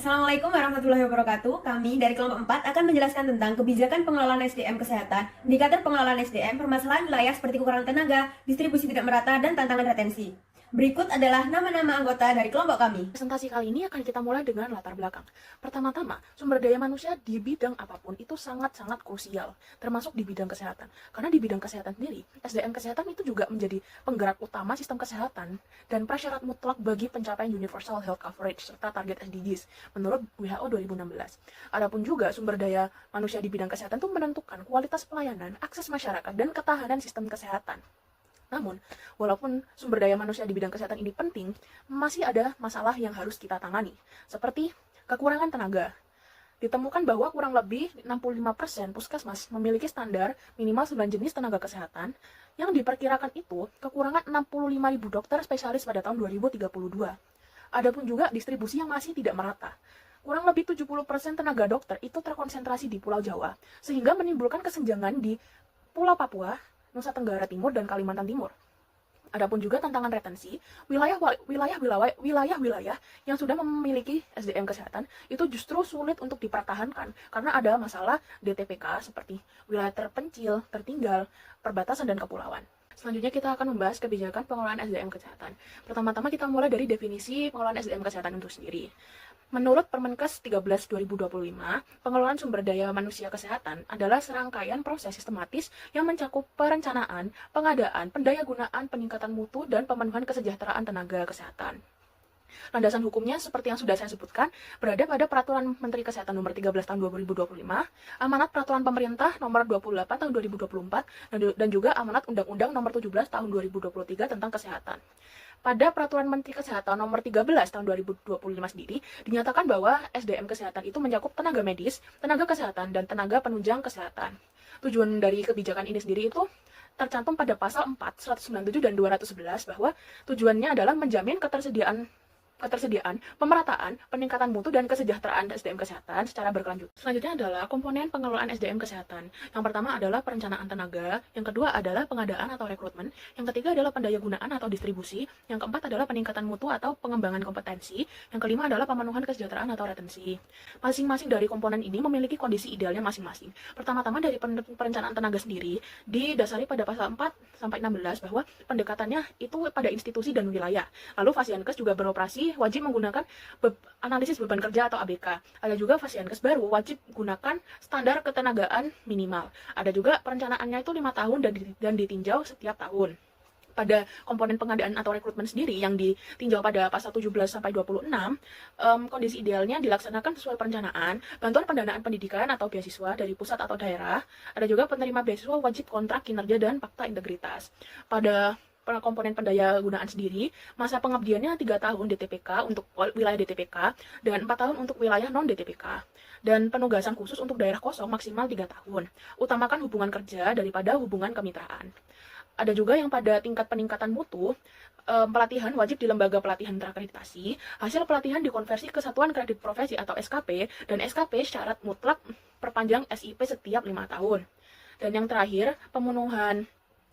Assalamualaikum warahmatullahi wabarakatuh. Kami dari kelompok 4 akan menjelaskan tentang kebijakan pengelolaan SDM kesehatan, indikator pengelolaan SDM, permasalahan wilayah seperti kekurangan tenaga, distribusi tidak merata, dan tantangan retensi. Berikut adalah nama-nama anggota dari kelompok kami. Presentasi kali ini akan kita mulai dengan latar belakang. Pertama-tama, sumber daya manusia di bidang apapun itu sangat-sangat krusial, termasuk di bidang kesehatan. Karena di bidang kesehatan sendiri, SDM kesehatan itu juga menjadi penggerak utama sistem kesehatan dan prasyarat mutlak bagi pencapaian Universal Health Coverage serta target SDGs menurut WHO 2016. Adapun juga sumber daya manusia di bidang kesehatan itu menentukan kualitas pelayanan, akses masyarakat, dan ketahanan sistem kesehatan. Namun, walaupun sumber daya manusia di bidang kesehatan ini penting, masih ada masalah yang harus kita tangani, seperti kekurangan tenaga. Ditemukan bahwa kurang lebih 65% puskesmas memiliki standar minimal 9 jenis tenaga kesehatan, yang diperkirakan itu kekurangan 65.000 dokter spesialis pada tahun 2032. Adapun juga distribusi yang masih tidak merata. Kurang lebih 70% tenaga dokter itu terkonsentrasi di Pulau Jawa, sehingga menimbulkan kesenjangan di Pulau Papua, Nusa Tenggara Timur, dan Kalimantan Timur. Adapun juga tantangan retensi, wilayah-wilayah yang sudah memiliki SDM kesehatan itu justru sulit untuk dipertahankan karena ada masalah DTPK seperti wilayah terpencil, tertinggal, perbatasan, dan kepulauan. Selanjutnya kita akan membahas kebijakan pengelolaan SDM kesehatan. Pertama-tama kita mulai dari definisi pengelolaan SDM kesehatan itu sendiri. Menurut Permenkes 13/2025, pengelolaan sumber daya manusia kesehatan adalah serangkaian proses sistematis yang mencakup perencanaan, pengadaan, pendayagunaan, peningkatan mutu, dan pemenuhan kesejahteraan tenaga kesehatan. Landasan hukumnya seperti yang sudah saya sebutkan berada pada Peraturan Menteri Kesehatan Nomor 13 Tahun 2025, Amanat Peraturan Pemerintah Nomor 28 Tahun 2024, dan juga Amanat Undang-Undang Nomor 17 Tahun 2023 tentang Kesehatan. Pada Peraturan Menteri Kesehatan Nomor 13 Tahun 2025 sendiri, dinyatakan bahwa SDM kesehatan itu mencakup tenaga medis, tenaga kesehatan, dan tenaga penunjang kesehatan. Tujuan dari kebijakan ini sendiri itu tercantum pada pasal 4, 197, dan 211 bahwa tujuannya adalah menjamin ketersediaan, pemerataan, peningkatan mutu, dan kesejahteraan SDM kesehatan secara berkelanjutan. Selanjutnya adalah komponen pengelolaan SDM kesehatan. Yang pertama adalah perencanaan tenaga, yang kedua adalah pengadaan atau rekrutmen, yang ketiga adalah pendayagunaan atau distribusi, yang keempat adalah peningkatan mutu atau pengembangan kompetensi, yang kelima adalah pemenuhan kesejahteraan atau retensi. Masing-masing dari komponen ini memiliki kondisi idealnya masing-masing. Pertama-tama dari perencanaan tenaga sendiri didasari pada pasal 4 sampai 16 bahwa pendekatannya itu pada institusi dan wilayah. Lalu Fasiankes juga beroperasi wajib menggunakan analisis beban kerja atau ABK. Ada juga Fasiankes baru wajib gunakan standar ketenagaan minimal. Ada juga perencanaannya itu 5 tahun dan ditinjau setiap tahun. Pada komponen pengadaan atau rekrutmen sendiri yang ditinjau pada pasal 17 sampai 26, kondisi idealnya dilaksanakan sesuai perencanaan, bantuan pendanaan pendidikan atau beasiswa dari pusat atau daerah. Ada juga penerima beasiswa wajib kontrak kinerja dan fakta integritas. Pada komponen pendayagunaan sendiri, masa pengabdiannya 3 tahun DTPK untuk wilayah DTPK dan 4 tahun untuk wilayah non-DTPK. Dan penugasan khusus untuk daerah kosong maksimal 3 tahun. Utamakan hubungan kerja daripada hubungan kemitraan. Ada juga yang pada tingkat peningkatan mutu, pelatihan wajib di lembaga pelatihan terakreditasi, hasil pelatihan dikonversi ke Satuan Kredit Profesi atau SKP, dan SKP syarat mutlak perpanjang SIP setiap 5 tahun. Dan yang terakhir, pemenuhan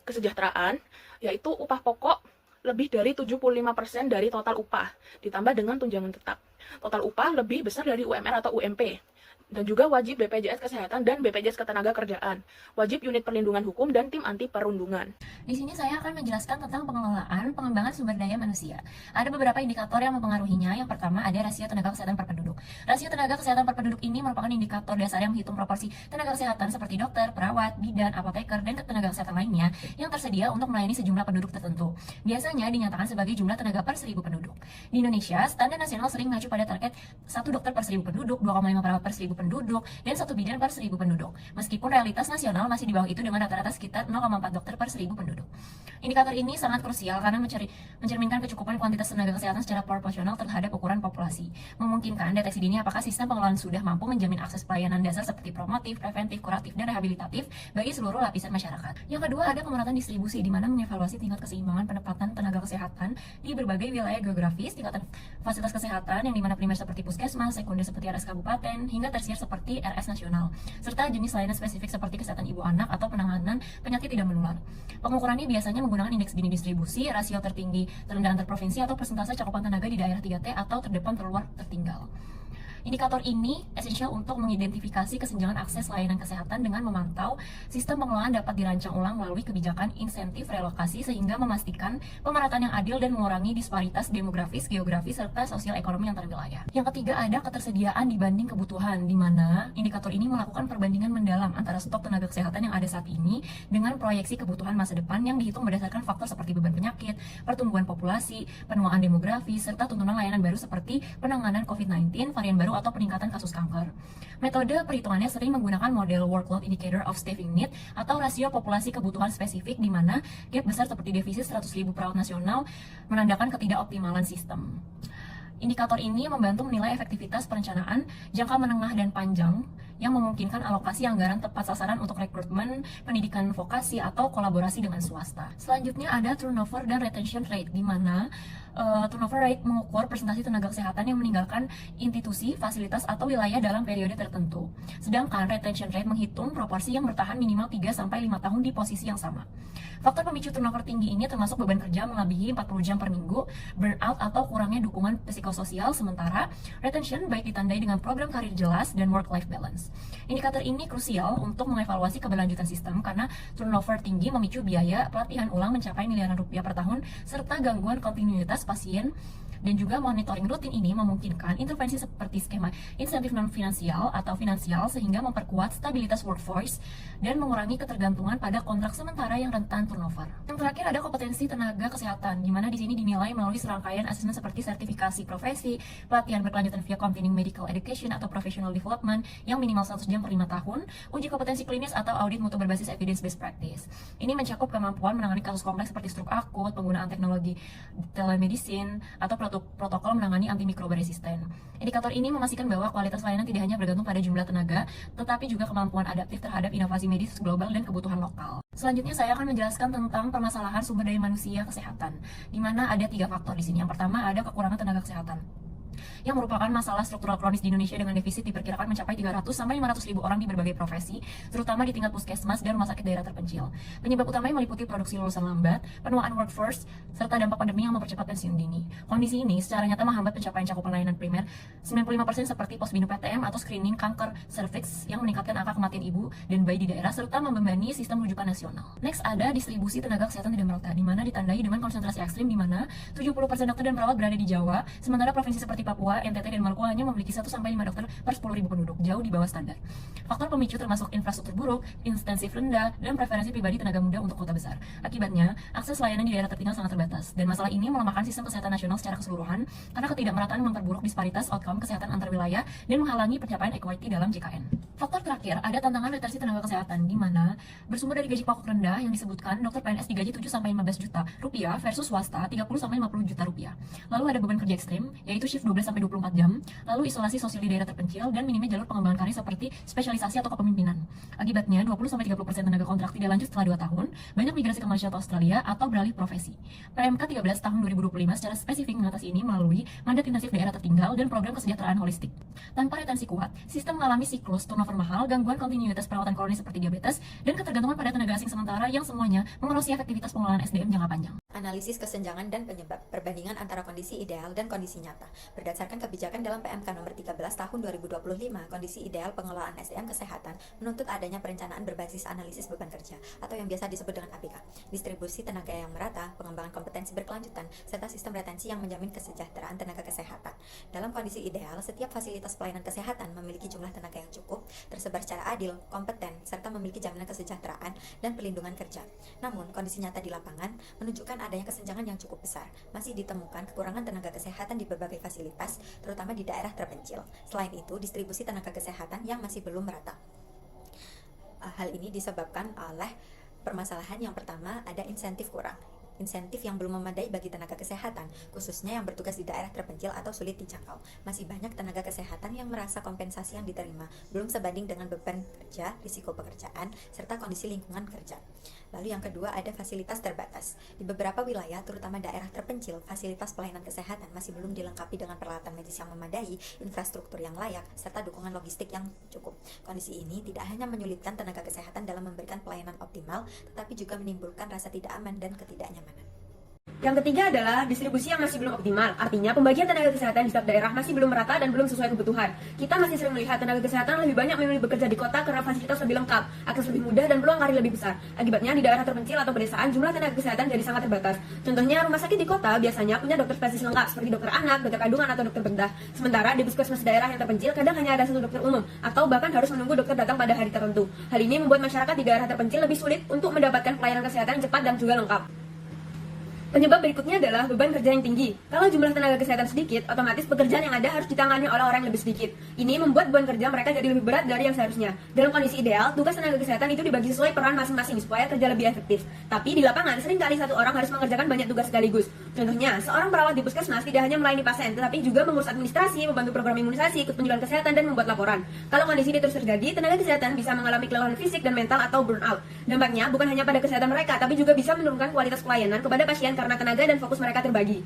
kesejahteraan, yaitu upah pokok lebih dari 75% dari total upah, ditambah dengan tunjangan tetap. Total upah lebih besar dari UMR atau UMP. Dan juga wajib BPJS Kesehatan dan BPJS Ketenagakerjaan, wajib unit perlindungan hukum, dan tim anti perundungan. Di sini saya akan menjelaskan tentang pengelolaan pengembangan sumber daya manusia. Ada beberapa indikator yang mempengaruhinya. Yang pertama ada rasio tenaga kesehatan per penduduk. Rasio tenaga kesehatan per penduduk ini merupakan indikator dasar yang menghitung proporsi tenaga kesehatan seperti dokter, perawat, bidan, apoteker, dan tenaga kesehatan lainnya yang tersedia untuk melayani sejumlah penduduk tertentu. Biasanya dinyatakan sebagai jumlah tenaga per 1000 penduduk. Di Indonesia, standar nasional sering mengacu pada target 1 dokter per 1000 penduduk, 2,5 perawat per 1000 penduduk, dan 1 bidan per 1000 penduduk. Meskipun realitas nasional masih di bawah itu dengan rata-rata sekitar 0,4 dokter per 1000 penduduk. Indikator ini sangat krusial karena mencerminkan kecukupan kuantitas tenaga kesehatan secara proporsional terhadap ukuran populasi. Memungkinkan deteksi dini apakah sistem pengelolaan sudah mampu menjamin akses pelayanan dasar seperti promotif, preventif, kuratif, dan rehabilitatif bagi seluruh lapisan masyarakat. Yang kedua ada pemerataan distribusi di mana mengevaluasi tingkat keseimbangan penempatan tenaga kesehatan di berbagai wilayah geografis, tingkatan fasilitas kesehatan yang dimana primer seperti puskesmas, sekunder seperti RS kabupaten, hingga tersier seperti RS nasional, serta jenis layanan spesifik seperti kesehatan ibu anak atau penanganan penyakit tidak menular. Pengukurannya biasanya menggunakan indeks Gini distribusi, rasio tertinggi terendah antar provinsi, atau persentase cakupan tenaga di daerah 3T atau terdepan terluar tertinggal. Indikator ini esensial untuk mengidentifikasi kesenjangan akses layanan kesehatan dengan memantau sistem pengelolaan dapat dirancang ulang melalui kebijakan insentif relokasi sehingga memastikan pemerataan yang adil dan mengurangi disparitas demografis, geografis, serta sosial ekonomi antar wilayah. Yang ketiga ada ketersediaan dibanding kebutuhan, di mana indikator ini melakukan perbandingan mendalam antara stok tenaga kesehatan yang ada saat ini dengan proyeksi kebutuhan masa depan yang dihitung berdasarkan faktor seperti beban penyakit, pertumbuhan populasi, penuaan demografi, serta tuntunan layanan baru seperti penanganan COVID-19, varian baru atau peningkatan kasus kanker. Metode perhitungannya sering menggunakan model Workload Indicator of Staffing Need atau rasio populasi kebutuhan spesifik di mana gap besar seperti defisit 100.000 perawat nasional menandakan ketidakoptimalan sistem. Indikator ini membantu menilai efektivitas perencanaan jangka menengah dan panjang yang memungkinkan alokasi anggaran tepat sasaran untuk rekrutmen, pendidikan vokasi, atau kolaborasi dengan swasta. Selanjutnya ada turnover dan retention rate, di mana turnover rate mengukur presentasi tenaga kesehatan yang meninggalkan institusi, fasilitas, atau wilayah dalam periode tertentu. Sedangkan retention rate menghitung proporsi yang bertahan minimal 3-5 tahun di posisi yang sama. Faktor pemicu turnover tinggi ini termasuk beban kerja melebihi 40 jam per minggu, burnout atau kurangnya dukungan psikososial, sementara retention baik ditandai dengan program karir jelas dan work-life balance. Indikator ini krusial untuk mengevaluasi keberlanjutan sistem karena turnover tinggi memicu biaya pelatihan ulang mencapai miliaran rupiah per tahun, serta gangguan kontinuitas pasien. Dan juga monitoring rutin ini memungkinkan intervensi seperti skema insentif non-finansial atau finansial sehingga memperkuat stabilitas workforce dan mengurangi ketergantungan pada kontrak sementara yang rentan turnover. Yang terakhir ada kompetensi tenaga kesehatan, di mana di sini dinilai melalui serangkaian asesmen seperti sertifikasi profesi, pelatihan berkelanjutan via continuing medical education atau professional development yang minimal 100 jam per 5 tahun, uji kompetensi klinis atau audit mutu berbasis evidence-based practice. Ini mencakup kemampuan menangani kasus kompleks seperti stroke akut, penggunaan teknologi telemedicine, atau protokol menangani antimikroba resisten. Indikator ini memastikan bahwa kualitas layanan tidak hanya bergantung pada jumlah tenaga, tetapi juga kemampuan adaptif terhadap inovasi medis global dan kebutuhan lokal. Selanjutnya saya akan menjelaskan tentang permasalahan sumber daya manusia kesehatan, di mana ada 3 faktor di sini. Yang pertama ada kekurangan tenaga kesehatan, yang merupakan masalah struktural kronis di Indonesia dengan defisit diperkirakan mencapai 300-500 ribu orang di berbagai profesi, terutama di tingkat puskesmas dan rumah sakit daerah terpencil. Penyebab utamanya meliputi produksi lulusan lambat, penuaan workforce, serta dampak pandemi yang mempercepat pensiun dini. Kondisi ini secara nyata menghambat pencapaian cakupan layanan primer 95% seperti posbinu PTM atau screening kanker serviks yang meningkatkan angka kematian ibu dan bayi di daerah, serta membebani sistem rujukan nasional. Next ada distribusi tenaga kesehatan tidak merata, di mana ditandai dengan konsentrasi ekstrim di mana 70% dokter dan perawat berada di Jawa, sementara provinsi seperti Papua, NTT, dan Maluku hanya memiliki 1-5 dokter per 10.000 penduduk, jauh di bawah standar. Faktor pemicu termasuk infrastruktur buruk, intensif rendah, dan preferensi pribadi tenaga muda untuk kota besar. Akibatnya, akses layanan di daerah tertinggal sangat terbatas, dan masalah ini melemahkan sistem kesehatan nasional secara keseluruhan karena ketidakmerataan memperburuk disparitas outcome kesehatan antar wilayah dan menghalangi pencapaian equity dalam JKN. Faktor terakhir, ada tantangan literasi tenaga kesehatan, di mana bersumber dari gaji pokok rendah yang disebutkan dokter PNS digaji 7-15 juta rupiah versus swasta 30-50 juta rupiah. Lalu ada beban kerja ekstrim, yaitu shift 12-24 jam, lalu isolasi sosial di daerah terpencil, dan minimnya jalur pengembangan karir seperti spesialisasi atau kepemimpinan. Akibatnya, 20-30% tenaga kontrak tidak lanjut setelah 2 tahun, banyak migrasi ke Malaysia atau Australia, atau beralih profesi. PMK 13 tahun 2025 secara spesifik mengatasi ini melalui mandat intensif daerah tertinggal dan program kesejahteraan holistik. Tanpa retensi kuat, sistem mengalami siklus turnover mahal, gangguan kontinuitas perawatan kronis seperti diabetes, dan ketergantungan pada tenaga asing sementara yang semuanya mengerosi efektivitas pengelolaan SDM jangka panjang. Analisis kesenjangan dan penyebab, perbandingan antara kondisi ideal dan kondisi nyata. Berdasarkan kebijakan dalam PMK nomor 13 tahun 2025, kondisi ideal pengelolaan SDM kesehatan menuntut adanya perencanaan berbasis analisis beban kerja atau yang biasa disebut dengan ABK, distribusi tenaga yang merata, pengembangan kompetensi berkelanjutan, serta sistem retensi yang menjamin kesejahteraan tenaga kesehatan. Dalam kondisi ideal, setiap fasilitas pelayanan kesehatan memiliki jumlah tenaga yang cukup, tersebar secara adil, kompeten, serta memiliki jaminan kesejahteraan dan perlindungan kerja. Namun, kondisi nyata di lapangan menunjukkan adanya kesenjangan yang cukup besar. Masih ditemukan kekurangan tenaga kesehatan di berbagai fasilitas, terutama di daerah terpencil. Selain itu, distribusi tenaga kesehatan yang masih belum merata. Hal ini disebabkan oleh permasalahan yang pertama, ada insentif kurang. Insentif yang belum memadai bagi tenaga kesehatan, khususnya yang bertugas di daerah terpencil atau sulit dijangkau. Masih banyak tenaga kesehatan yang merasa kompensasi yang diterima belum sebanding dengan beban kerja, risiko pekerjaan, serta kondisi lingkungan kerja. Lalu yang kedua ada fasilitas terbatas. Di beberapa wilayah, terutama daerah terpencil, fasilitas pelayanan kesehatan masih belum dilengkapi dengan peralatan medis yang memadai, infrastruktur yang layak, serta dukungan logistik yang cukup. Kondisi ini tidak hanya menyulitkan tenaga kesehatan dalam memberikan pelayanan optimal, tetapi juga menimbulkan rasa tidak aman dan ketidaknyamanan. Yang ketiga adalah distribusi yang masih belum optimal. Artinya pembagian tenaga kesehatan di setiap daerah masih belum merata dan belum sesuai kebutuhan. Kita masih sering melihat tenaga kesehatan lebih banyak memilih bekerja di kota karena fasilitas lebih lengkap, akses lebih mudah, dan peluang karir lebih besar. Akibatnya di daerah terpencil atau pedesaan jumlah tenaga kesehatan jadi sangat terbatas. Contohnya rumah sakit di kota biasanya punya dokter spesialis lengkap seperti dokter anak, dokter kandungan, atau dokter bedah. Sementara di puskesmas daerah yang terpencil kadang hanya ada satu dokter umum atau bahkan harus menunggu dokter datang pada hari tertentu. Hal ini membuat masyarakat di daerah terpencil lebih sulit untuk mendapatkan pelayanan kesehatan yang cepat dan juga lengkap. Penyebab berikutnya adalah beban kerja yang tinggi. Kalau jumlah tenaga kesehatan sedikit, otomatis pekerjaan yang ada harus ditangani oleh orang yang lebih sedikit. Ini membuat beban kerja mereka jadi lebih berat dari yang seharusnya. Dalam kondisi ideal, tugas tenaga kesehatan itu dibagi sesuai peran masing-masing supaya kerja lebih efektif. Tapi di lapangan, seringkali satu orang harus mengerjakan banyak tugas sekaligus. Contohnya, seorang perawat di puskesmas tidak hanya melayani pasien, tetapi juga mengurus administrasi, membantu program imunisasi, ikut penjualan kesehatan, dan membuat laporan. Kalau kondisi ini terus terjadi, tenaga kesehatan bisa mengalami kelelahan fisik dan mental atau burnout. Dampaknya bukan hanya pada kesehatan mereka, tapi juga bisa menurunkan kualitas pelayanan kepada pasien karena tenaga dan fokus mereka terbagi.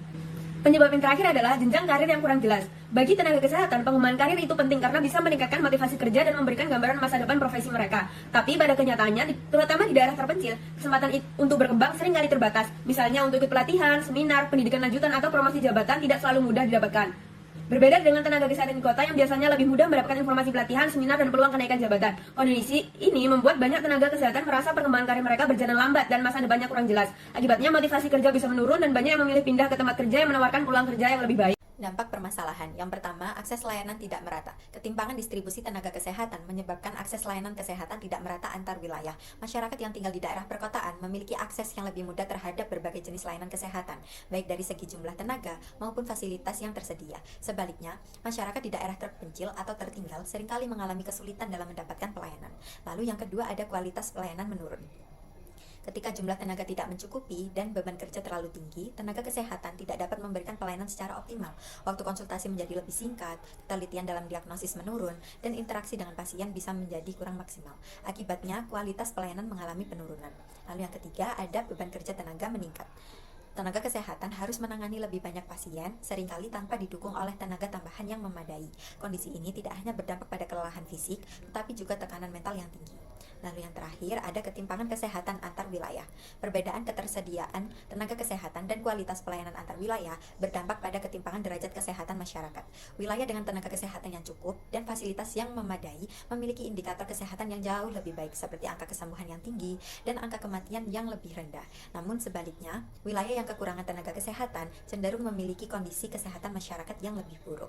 Penyebab yang terakhir adalah jenjang karir yang kurang jelas. Bagi tenaga kesehatan, pengembangan karir itu penting karena bisa meningkatkan motivasi kerja dan memberikan gambaran masa depan profesi mereka. Tapi pada kenyataannya, terutama di daerah terpencil, kesempatan untuk berkembang seringkali terbatas. Misalnya untuk ikut pelatihan, seminar, pendidikan lanjutan, atau promosi jabatan tidak selalu mudah didapatkan. Berbeda dengan tenaga kesehatan di kota yang biasanya lebih mudah mendapatkan informasi pelatihan, seminar, dan peluang kenaikan jabatan. Kondisi ini membuat banyak tenaga kesehatan merasa perkembangan karir mereka berjalan lambat dan masa depannya kurang jelas. Akibatnya motivasi kerja bisa menurun dan banyak yang memilih pindah ke tempat kerja yang menawarkan peluang kerja yang lebih baik. Dampak permasalahan. Yang pertama, akses layanan tidak merata. Ketimpangan distribusi tenaga kesehatan menyebabkan akses layanan kesehatan tidak merata antar wilayah. Masyarakat yang tinggal di daerah perkotaan memiliki akses yang lebih mudah terhadap berbagai jenis layanan kesehatan, baik dari segi jumlah tenaga maupun fasilitas yang tersedia. Sebaliknya, masyarakat di daerah terpencil atau tertinggal seringkali mengalami kesulitan dalam mendapatkan pelayanan. Lalu yang kedua, ada kualitas pelayanan menurun. Ketika jumlah tenaga tidak mencukupi dan beban kerja terlalu tinggi, tenaga kesehatan tidak dapat memberikan pelayanan secara optimal. Waktu konsultasi menjadi lebih singkat, ketelitian dalam diagnosis menurun, dan interaksi dengan pasien bisa menjadi kurang maksimal. Akibatnya, kualitas pelayanan mengalami penurunan. Lalu yang ketiga, ada beban kerja tenaga meningkat. Tenaga kesehatan harus menangani lebih banyak pasien, seringkali tanpa didukung oleh tenaga tambahan yang memadai. Kondisi ini tidak hanya berdampak pada kelelahan fisik, tetapi juga tekanan mental yang tinggi. Lalu yang terakhir, ada ketimpangan kesehatan antar wilayah. Perbedaan ketersediaan tenaga kesehatan dan kualitas pelayanan antar wilayah berdampak pada ketimpangan derajat kesehatan masyarakat. Wilayah dengan tenaga kesehatan yang cukup dan fasilitas yang memadai memiliki indikator kesehatan yang jauh lebih baik, seperti angka kesembuhan yang tinggi dan angka kematian yang lebih rendah. Namun sebaliknya, wilayah yang kekurangan tenaga kesehatan cenderung memiliki kondisi kesehatan masyarakat yang lebih buruk.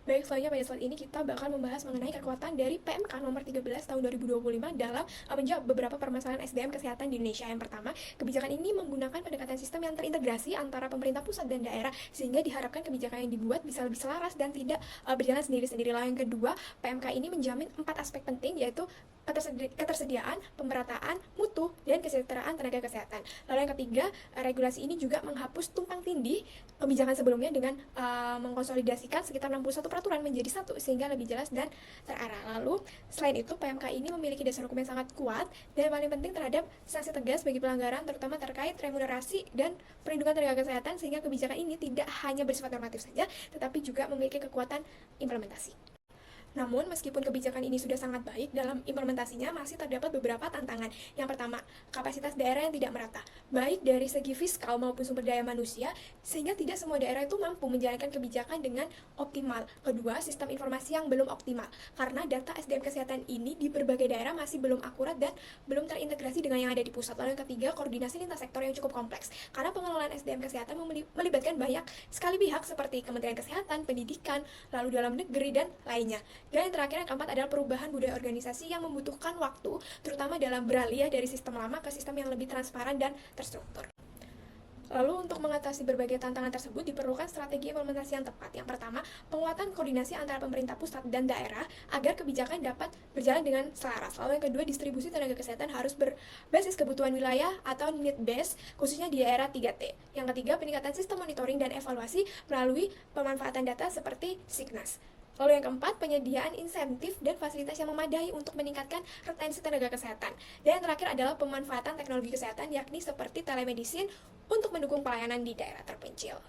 Baik, selanjutnya pada slide ini kita bakal membahas mengenai kekuatan dari PMK nomor 13 tahun 2025 dalam menjawab beberapa permasalahan SDM kesehatan di Indonesia. Yang pertama, kebijakan ini menggunakan pendekatan sistem yang terintegrasi antara pemerintah pusat dan daerah, sehingga diharapkan kebijakan yang dibuat bisa lebih selaras dan tidak berjalan sendiri-sendiri. Lalu yang kedua, PMK ini menjamin 4 aspek penting, yaitu ketersediaan, pemerataan, mutu, dan kesejahteraan tenaga kesehatan. Lalu yang ketiga, regulasi ini juga menghapus tumpang tindih kebijakan sebelumnya dengan mengkonsolidasikan sekitar 61 peraturan menjadi satu sehingga lebih jelas dan terarah. Lalu selain itu, PMK ini memiliki dasar hukum yang sangat kuat dan paling penting terhadap sanksi tegas bagi pelanggaran, terutama terkait remunerasi dan perlindungan tenaga kesehatan, sehingga kebijakan ini tidak hanya bersifat normatif saja, tetapi juga memiliki kekuatan implementasi. Namun, meskipun kebijakan ini sudah sangat baik, dalam implementasinya masih terdapat beberapa tantangan. Yang pertama, kapasitas daerah yang tidak merata, baik dari segi fiskal maupun sumber daya manusia, sehingga tidak semua daerah itu mampu menjalankan kebijakan dengan optimal. Kedua, sistem informasi yang belum optimal, karena data SDM kesehatan ini di berbagai daerah masih belum akurat dan belum terintegrasi dengan yang ada di pusat. Lalu yang ketiga, koordinasi lintas sektor yang cukup kompleks, karena pengelolaan SDM kesehatan melibatkan banyak sekali pihak seperti Kementerian Kesehatan, Pendidikan, lalu dalam negeri, dan lainnya. Dan yang terakhir, yang keempat, adalah perubahan budaya organisasi yang membutuhkan waktu, terutama dalam beralih dari sistem lama ke sistem yang lebih transparan dan terstruktur. Lalu untuk mengatasi berbagai tantangan tersebut diperlukan strategi implementasi yang tepat. Yang pertama, penguatan koordinasi antara pemerintah pusat dan daerah agar kebijakan dapat berjalan dengan selaras. Lalu yang kedua, distribusi tenaga kesehatan harus berbasis kebutuhan wilayah atau need based, khususnya di daerah 3T. Yang ketiga, peningkatan sistem monitoring dan evaluasi melalui pemanfaatan data seperti Signas. Lalu yang keempat, penyediaan insentif dan fasilitas yang memadai untuk meningkatkan retensi tenaga kesehatan. Dan yang terakhir adalah pemanfaatan teknologi kesehatan, yakni seperti telemedicine untuk mendukung pelayanan di daerah terpencil.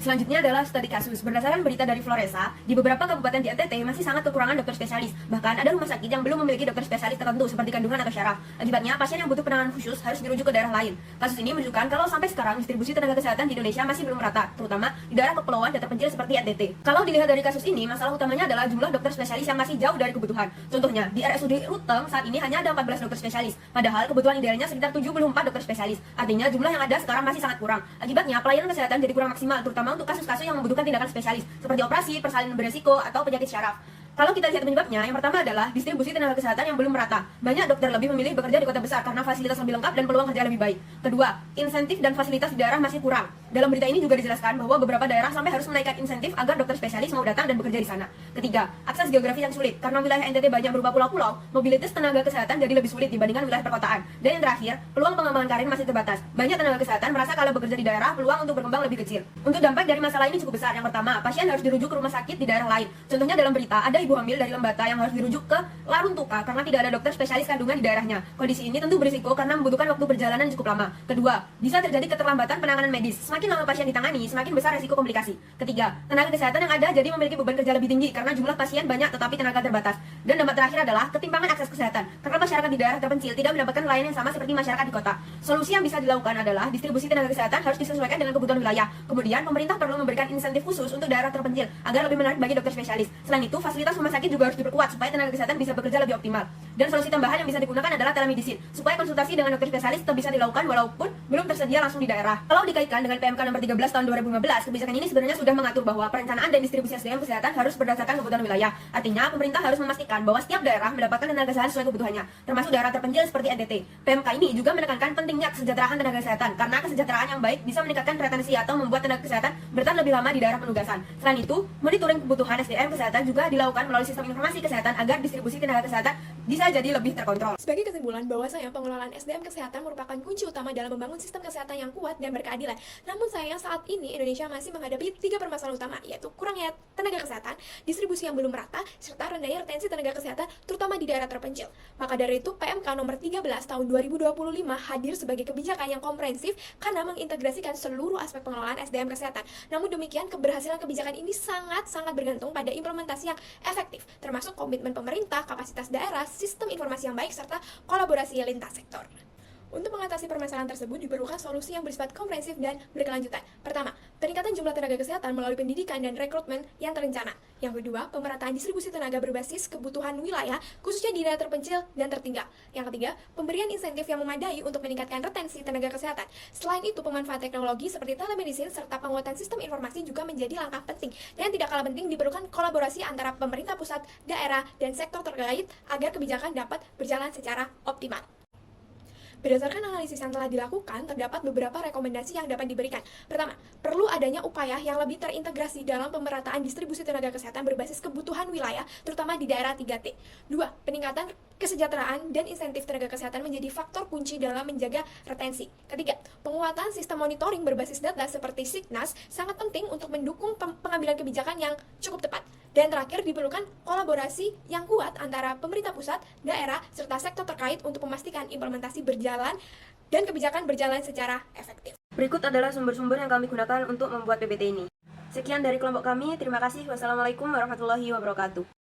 Selanjutnya adalah studi kasus. Berdasarkan berita dari Floresa, di beberapa kabupaten di NTT masih sangat kekurangan dokter spesialis. Bahkan ada rumah sakit yang belum memiliki dokter spesialis tertentu seperti kandungan atau syaraf. Akibatnya, pasien yang butuh penanganan khusus harus dirujuk ke daerah lain. Kasus ini menunjukkan kalau sampai sekarang distribusi tenaga kesehatan di Indonesia masih belum merata, terutama di daerah kepulauan dan terpencil seperti NTT. Kalau dilihat dari kasus ini, masalah utamanya adalah jumlah dokter spesialis yang masih jauh dari kebutuhan. Contohnya, di RSUD Ruteng saat ini hanya ada 14 dokter spesialis, padahal kebutuhan idealnya sekitar 74 dokter spesialis. Artinya jumlah yang ada sekarang masih sangat kurang. Akibatnya, pelayanan kesehatan jadi kurang maksimal, terutama untuk kasus-kasus yang membutuhkan tindakan spesialis seperti operasi, persalinan beresiko, atau penyakit syaraf. Kalau kita lihat penyebabnya, yang pertama adalah distribusi tenaga kesehatan yang belum merata. Banyak dokter lebih memilih bekerja di kota besar karena fasilitas lebih lengkap dan peluang kerja lebih baik. Kedua, insentif dan fasilitas di daerah masih kurang. Dalam berita ini juga dijelaskan bahwa beberapa daerah sampai harus menaikkan insentif agar dokter spesialis mau datang dan bekerja di sana. Ketiga, akses geografi yang sulit. Karena wilayah NTT banyak berupa pulau-pulau, mobilitas tenaga kesehatan jadi lebih sulit dibandingkan wilayah perkotaan. Dan yang terakhir, peluang pengembangan karir masih terbatas. Banyak tenaga kesehatan merasa kalau bekerja di daerah, peluang untuk berkembang lebih kecil. Untuk dampak dari masalah ini cukup besar. Yang pertama, pasien harus dirujuk ke rumah sakit di daerah lain. Contohnya dalam berita, ada ibu hamil dari Lembata yang harus dirujuk ke Laruntuka karena tidak ada dokter spesialis kandungan di daerahnya. Kondisi ini tentu berisiko karena membutuhkan waktu perjalanan cukup lama. Kedua, bisa terjadi keterlambatan penanganan medis. Semakin lama pasien ditangani, semakin besar resiko komplikasi. Ketiga, tenaga kesehatan yang ada jadi memiliki beban kerja lebih tinggi karena jumlah pasien banyak tetapi tenaga terbatas. Dan dampak terakhir adalah ketimpangan akses kesehatan karena masyarakat di daerah terpencil tidak mendapatkan layanan yang sama seperti masyarakat di kota. Solusi yang bisa dilakukan adalah distribusi tenaga kesehatan harus disesuaikan dengan kebutuhan wilayah. Kemudian, pemerintah perlu memberikan insentif khusus untuk daerah terpencil agar lebih menarik bagi dokter spesialis. Selain itu, fasilitas rumah sakit juga harus diperkuat supaya tenaga kesehatan bisa bekerja lebih optimal. Dan solusi tambahan yang bisa digunakan adalah telemedicine, supaya konsultasi dengan dokter spesialis tetap bisa dilakukan walaupun belum tersedia langsung di daerah. Kalau dikaitkan dengan PMK nomor 13 tahun 2015, kebijakan ini sebenarnya sudah mengatur bahwa perencanaan dan distribusi SDM kesehatan harus berdasarkan kebutuhan wilayah. Artinya, pemerintah harus memastikan bahwa setiap daerah mendapatkan tenaga kesehatan sesuai kebutuhannya, termasuk daerah terpencil seperti NTT. PMK ini juga menekankan pentingnya kesejahteraan tenaga kesehatan, karena kesejahteraan yang baik bisa meningkatkan retensi atau membuat tenaga kesehatan bertahan lebih lama di daerah penugasan. Selain itu, monitoring kebutuhan SDM kesehatan juga dilakukan melalui sistem informasi kesehatan agar distribusi tenaga kesehatan bisa jadi lebih terkontrol. Sebagai kesimpulan, bahwasanya pengelolaan SDM kesehatan merupakan kunci utama dalam membangun sistem kesehatan yang kuat dan berkeadilan. Namun sayang saat ini Indonesia masih menghadapi 3 permasalahan utama, yaitu kurangnya tenaga kesehatan, distribusi yang belum merata, serta rendahnya retensi tenaga kesehatan terutama di daerah terpencil. Maka dari itu, PMK nomor 13 tahun 2025 hadir sebagai kebijakan yang komprehensif karena mengintegrasikan seluruh aspek pengelolaan SDM kesehatan. Namun demikian, keberhasilan kebijakan ini sangat-sangat bergantung pada implementasi yang efektif, termasuk komitmen pemerintah, kapasitas daerah, sistem informasi yang baik, serta kolaborasi lintas sektor. Untuk mengatasi permasalahan tersebut diperlukan solusi yang bersifat komprehensif dan berkelanjutan. Pertama, peningkatan jumlah tenaga kesehatan melalui pendidikan dan rekrutmen yang terencana. Yang kedua, pemerataan distribusi tenaga berbasis kebutuhan wilayah, khususnya di daerah terpencil dan tertinggal. Yang ketiga, pemberian insentif yang memadai untuk meningkatkan retensi tenaga kesehatan. Selain itu, pemanfaatan teknologi seperti telemedicine serta penguatan sistem informasi juga menjadi langkah penting. Dan tidak kalah penting, diperlukan kolaborasi antara pemerintah pusat, daerah, dan sektor terkait agar kebijakan dapat berjalan secara optimal. Berdasarkan analisis yang telah dilakukan, terdapat beberapa rekomendasi yang dapat diberikan. Pertama, perlu adanya upaya yang lebih terintegrasi dalam pemerataan distribusi tenaga kesehatan berbasis kebutuhan wilayah, terutama di daerah 3T. Dua, peningkatan kesejahteraan dan insentif tenaga kesehatan menjadi faktor kunci dalam menjaga retensi. Ketiga, penguatan sistem monitoring berbasis data seperti Signas sangat penting untuk mendukung pengambilan kebijakan yang cukup tepat. Dan terakhir, diperlukan kolaborasi yang kuat antara pemerintah pusat, daerah, serta sektor terkait untuk memastikan implementasi berjalan dan kebijakan berjalan secara efektif. Berikut adalah sumber-sumber yang kami gunakan untuk membuat PPT ini. Sekian dari kelompok kami, terima kasih. Wassalamualaikum warahmatullahi wabarakatuh.